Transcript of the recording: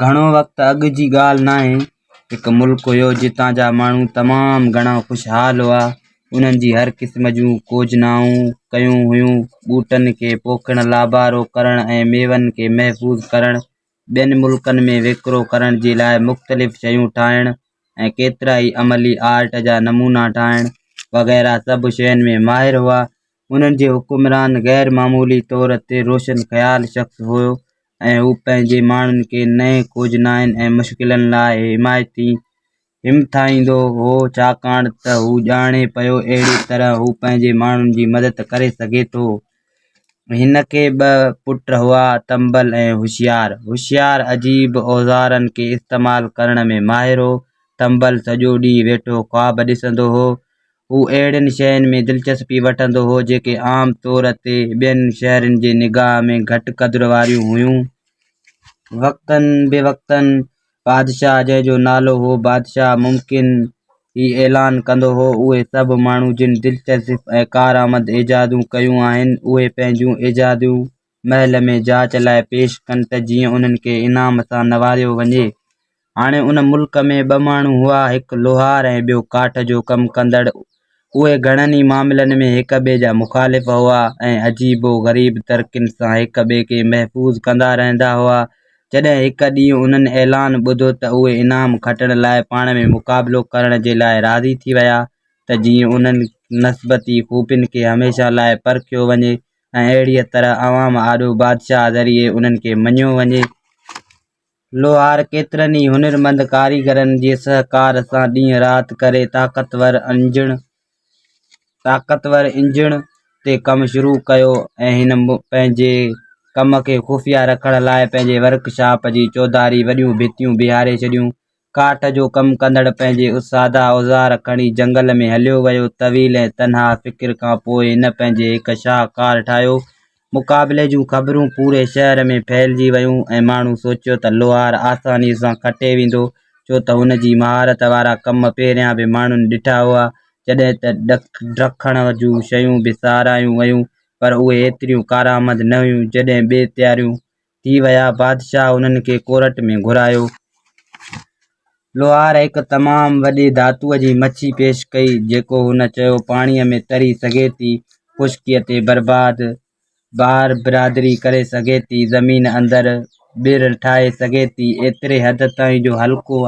घणो वक़्तु अॻु जी ॻाल्हि नाहे। हिकु मुल्क हुयो जितां जा माण्हू तमामु घणा ख़ुशहाल हुआ। उन्हनि जी हर क़िस्म जूं योजनाऊं कयूं हुयूं। ॿूटनि खे पोखणु, लाबारो करणु ऐं मेवनि खे महफ़ूज़ करणु, ॿियनि मुल्कनि में विकिरो करण जे लाइ मुख़्तलिफ़ शयूं ठाहिणु ऐं केतिरा ई अमली आर्ट जा नमूना ठाहिणु वग़ैरह सभु शयुनि में माहिर हुआ। उन्हनि जे हुक्मरान ग़ैर मामूली तौर ते रोशन ख़्याल शख़्स हुयो ऐं हू पंहिंजे माण्हुनि खे नए खोजनाइनि ऐं मुश्किलनि लाइ हिमथाईंदो हो, छाकाणि त हू ॼाणे पियो अहिड़ी तरह हू पंहिंजे माण्हुनि जी मदद करे सघे थो। हिन खे ॿ पुट हुआ, तंबल ऐं होशियार। होशियार अजीब औज़ारनि खे इस्तेमालु करण में माहिर हो। तंबल सॼो ॾींहुं वेठो ख्वाब ॾिसंदो हो। हू अहिड़ियुनि शयुनि में दिलचस्पी वठंदो हो जेके आम तौर ते ॿियनि शहरनि जे निगाह में घटि क़द्र वारियूं हुयूं। वक़्तनि बेवक़्तनि बादशाह, जंहिंजो नालो हो बादशाह, मुमकिन ही ऐलान कंदो हो उहे सभु माण्हू जिन दिलचस्प ऐं कारआमद इजादूं कयूं आहिनि उहे पंहिंजूं इजादूं महल में जाच लाइ पेश कनि त जीअं उन्हनि खे इनाम सां नवाज़ियो वञे। हाणे उन मुल्क में ॿ माण्हू हुआ, हिकु लोहार ऐं ॿियो काठ जो कमु कंदड़। उहे घणनि ई मामलनि में हिक ॿिए जा मुख़ालिफ़ हुआ ऐं अजीबो ग़रीब तरीक़नि सां हिक ॿिए खे महफ़ूज़ कंदा रहंदा हुआ। जॾहिं हिकु ॾींहुं उन्हनि ऐलान ॿुधो त उहे इनाम खटण लाइ पाण में मुक़ाबिलो करण जे लाइ राज़ी थी विया त जीअं उन्हनि नस्बती ख़ूबियुनि खे हमेशह लाइ परखियो वञे ऐं अहिड़ीअ तरह अवाम आॾो बादशाह ज़रिए उन्हनि खे मञियो वञे। लोहार केतिरनि ई हुनरमंद कारीगरनि जे सहकार सां ॾींहुं राति करे ताक़तवर इंजण ते कमु शुरू कयो ऐं हिन पंहिंजे कम खे ख़ुफ़िया रखण लाइ पंहिंजे वर्कशॉप जी चौधारी वॾियूं भितियूं बीहारे छॾियूं। काठ जो कमु कंदड़ पंहिंजे सादा औज़ार खणी जंगल में हलियो वियो। तवील ऐं तनहा फ़िक्र खां पोइ हिन पंहिंजे हिकु शाहकार ठाहियो। मुक़ाबिले जूं ख़बरूं पूरे शहर में फहिलिजी वयूं ऐं माण्हू सोचियो त लोहार आसानीअ सां खटे वेंदो, छो त हुन जी महारत वारा कम पहिरियां बि माण्हुनि ॾिठा हुआ। जॾहिं त ॾखण जूं शयूं बि साराहियूं वयूं, पर उहे एतिरियूं कारआमद न हुयूं। जॾहिं ॿिए तयारियूं थी विया, बादशाह उन्हनि खे कोर्ट में घुरायो। लोहार हिकु तमामु वॾे धातुअ जी मच्छी पेश कई जेको हुन चयो पाणीअ में तरी सघे थी, ख़ुश्कीअ ते बार बिरादरी करे सघे थी, ज़मीन अंदरि ॿिर ठाहे सघे थी, एतिरे हद ताईं जो हल्को